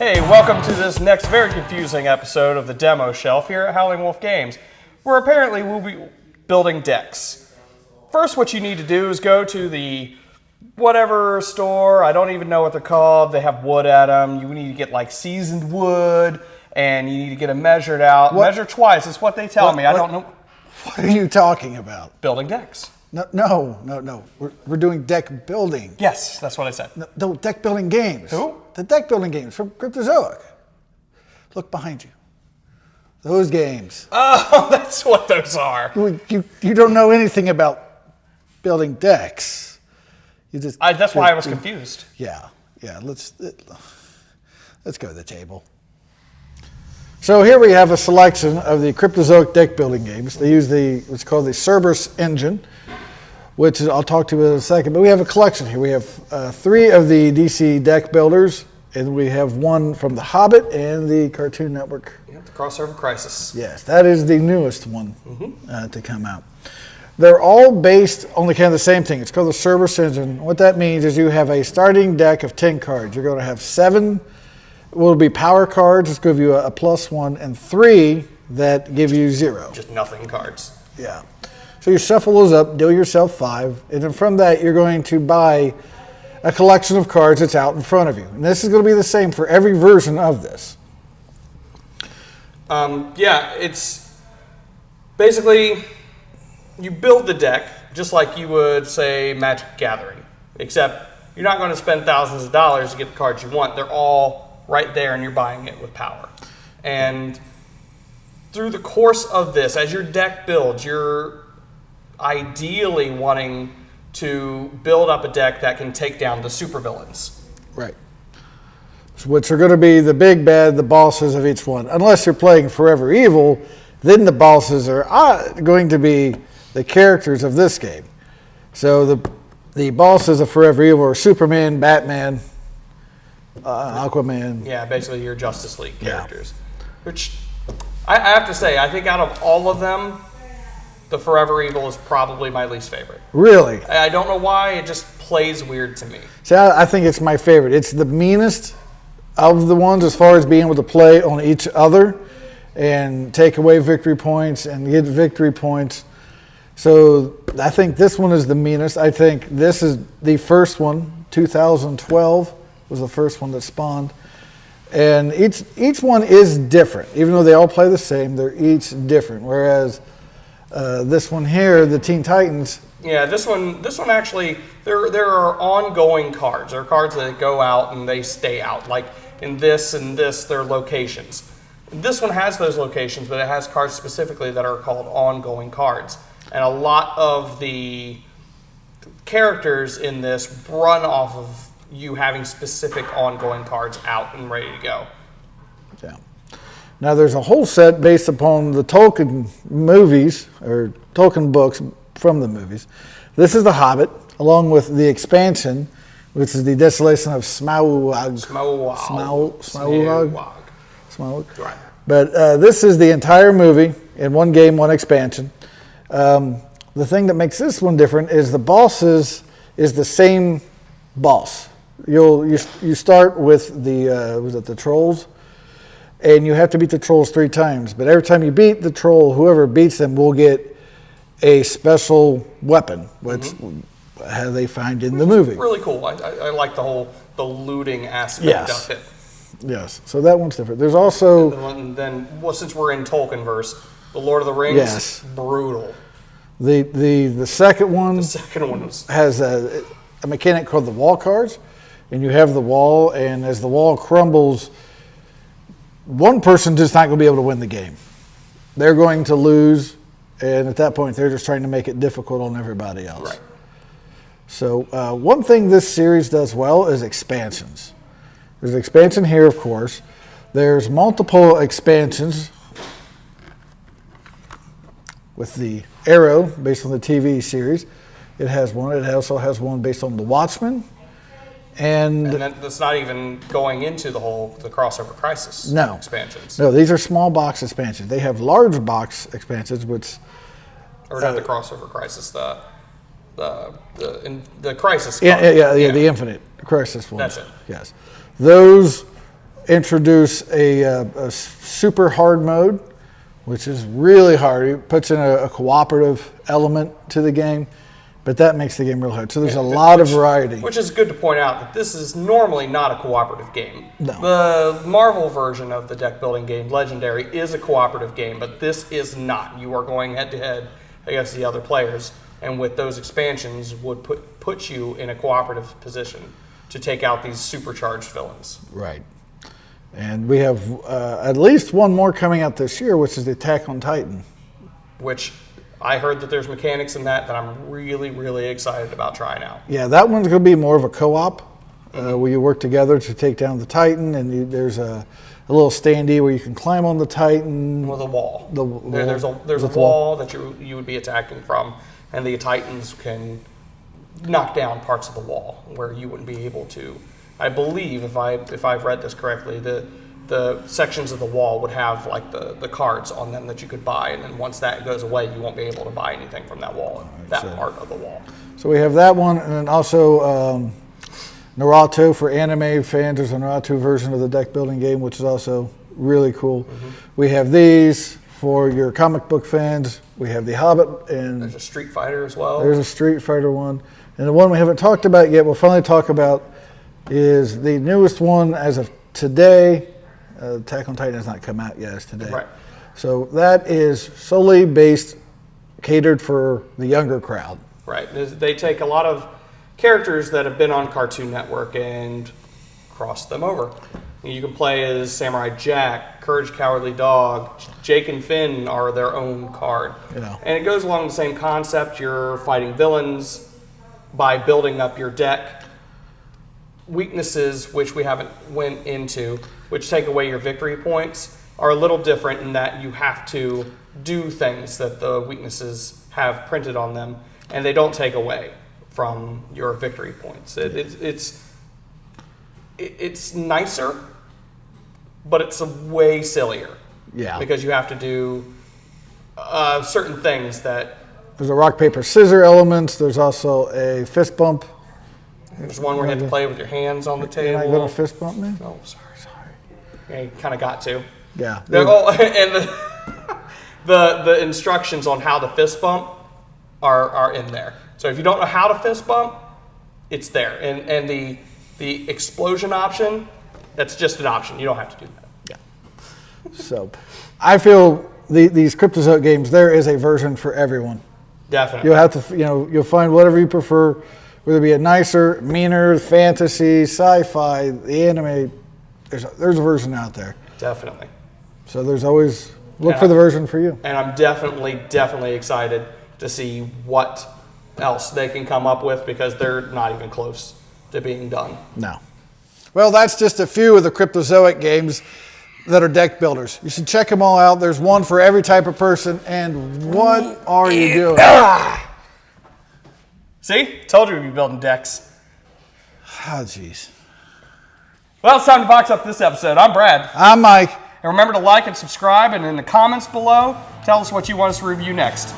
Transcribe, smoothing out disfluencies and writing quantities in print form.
Hey, welcome to this next very confusing episode of the Demo Shelf here at Howling Wolf Games, where apparently we'll be building decks. First, what you need to do is go to the whatever store, I don't even know what they're called, they have wood at them, you need to get like seasoned wood, and you need to get them measured out. Measure twice, is what they tell me, I don't know. What are you talking about? Building decks. No. We're doing deck building. Yes, that's what I said. No, deck building games. Who? The deck building games from CRYPTOZOIC. Look behind you. Those games. Oh, that's what those are. You don't know anything about building decks. You just. That's why I was confused. Yeah. Let's go to the table. So here we have a selection of the CRYPTOZOIC deck building games. They use what's called the Cerberus engine, which I'll talk to you in a second. But we have a collection here. We have 3 of the DC deck builders, and we have 1 from The Hobbit and the Cartoon Network. Yep, the Crossover Crisis. Yes, that is the newest one to come out. They're all based on the same thing. It's called the Cerberus engine. What that means is you have a starting deck of 10 cards. You're going to have 7 will be power cards, which give you a +1, and 3 that give you 0. Just nothing cards. Yeah. So you shuffle those up, deal yourself 5, and then from that you're going to buy a collection of cards that's out in front of you. And this is going to be the same for every version of this. It's basically you build the deck just like you would, say, Magic the Gathering, except you're not going to spend thousands of dollars to get the cards you want. They're all right there, and you're buying it with power. And through the course of this, as your deck builds, you're ideally wanting to build up a deck that can take down the supervillains. Right. Which are going to be the big bad, the bosses of each one. Unless you're playing Forever Evil, then the bosses are going to be the characters of this game. So the bosses of Forever Evil are Superman, Batman, Aquaman. Yeah, basically your Justice League characters. Yeah. Which, I have to say, I think out of all of them, the Forever Evil is probably my least favorite. Really? I don't know why, it just plays weird to me. See, I think it's my favorite. It's the meanest of the ones as far as being able to play on each other and take away victory points and get victory points. So I think this one is the meanest. I think this is the first one, 2012. Was the first one that spawned, and each one is different. Even though they all play the same, they're each different. Whereas this one here, the Teen Titans. Yeah, this one actually there are ongoing cards. There are cards that go out and they stay out. Like in this and this, they're locations. This one has those locations, but it has cards specifically that are called ongoing cards. And a lot of the characters in this run off of you having specific ongoing cards out and ready to go. Yeah. Now there's a whole set based upon the Tolkien movies, or Tolkien books from the movies. This is The Hobbit, along with the expansion, which is the Desolation of Smaug. Smaug. Right. But this is the entire movie in one game, one expansion. The thing that makes this one different is the bosses is the same boss. You start with the trolls, and you have to beat the trolls 3 times. But every time you beat the troll, whoever beats them will get a special weapon, which how they find in the movie. Really cool. I like the looting aspect of it. Yes. So that one's different. There's also since we're in Tolkienverse, the Lord of the Rings, brutal. The second one. The second one has a mechanic called the wall cards. And you have the wall, and as the wall crumbles, one person just not going to be able to win the game. They're going to lose, and at that point, they're just trying to make it difficult on everybody else. Right. So one thing this series does well is expansions. There's an expansion here, of course. There's multiple expansions with the Arrow, based on the TV series. It has one. It also has one based on The Watchmen. And that's not even going into the Crossover Crisis expansions. No, these are small box expansions. They have large box expansions, which... Or not the Crossover Crisis, the Crisis. Yeah, the Infinite Crisis ones. That's it. Yes. Those introduce a super hard mode, which is really hard. It puts in a cooperative element to the game, but that makes the game real hard. So there's a lot of variety. Which is good to point out that this is normally not a cooperative game. No. The Marvel version of the deck building game, Legendary, is a cooperative game, but this is not. You are going head to head against the other players, and with those expansions would put you in a cooperative position to take out these supercharged villains. Right. And we have at least one more coming out this year, which is the Attack on Titan. Which I heard that there's mechanics in that I'm really, really excited about trying out. Yeah, that one's going to be more of a co-op where you work together to take down the Titan, and there's a little standee where you can climb on the Titan. With a wall. There's a wall that you would be attacking from, and the Titans can knock down parts of the wall where you wouldn't be able to. I believe, if I've read this correctly, the sections of the wall would have like the cards on them that you could buy, and then once that goes away, you won't be able to buy anything from that wall, part of the wall. So we have that one, and then also Naruto for anime fans. There's a Naruto version of the deck building game, which is also really cool. Mm-hmm. We have these for your comic book fans. We have the Hobbit, and there's a Street Fighter as well. There's a Street Fighter one, and the one we haven't talked about yet, we'll finally talk about, is the newest one as of today. Attack on Titan has not come out yet as today. Right. So that is solely catered for the younger crowd. Right. They take a lot of characters that have been on Cartoon Network and cross them over. You can play as Samurai Jack, Courage Cowardly Dog, Jake and Finn are their own card. Yeah. And it goes along the same concept. You're fighting villains by building up your deck. Weaknesses, which we haven't went into, which take away your victory points, are a little different in that you have to do things that the weaknesses have printed on them, and they don't take away from your victory points. It's nicer, but it's way sillier. Yeah. Because you have to do certain things that... There's a rock, paper, scissor elements. There's also a fist bump. There's one where you have to play with your hands on the table. You're not going to fist bump me? Oh, sorry. Yeah, you kind of got to. Yeah. And the instructions on how to fist bump are in there. So if you don't know how to fist bump, it's there. And the explosion option, that's just an option. You don't have to do that. Yeah. So I feel these CRYPTOZOIC games, there is a version for everyone. Definitely. You'll have to, you'll find whatever you prefer, whether it be a nicer, meaner, fantasy, sci-fi, the anime. There's a version out there. Definitely. So there's always look for the version for you. And I'm definitely excited to see what else they can come up with, because they're not even close to being done. No. Well, that's just a few of the CRYPTOZOIC games that are deck builders. You should check them all out. There's one for every type of person. And what are you doing? See? Told you we'd be building decks. Oh, jeez. Well, it's time to box up this episode. I'm Brad. I'm Mike. And remember to like and subscribe, and in the comments below, tell us what you want us to review next.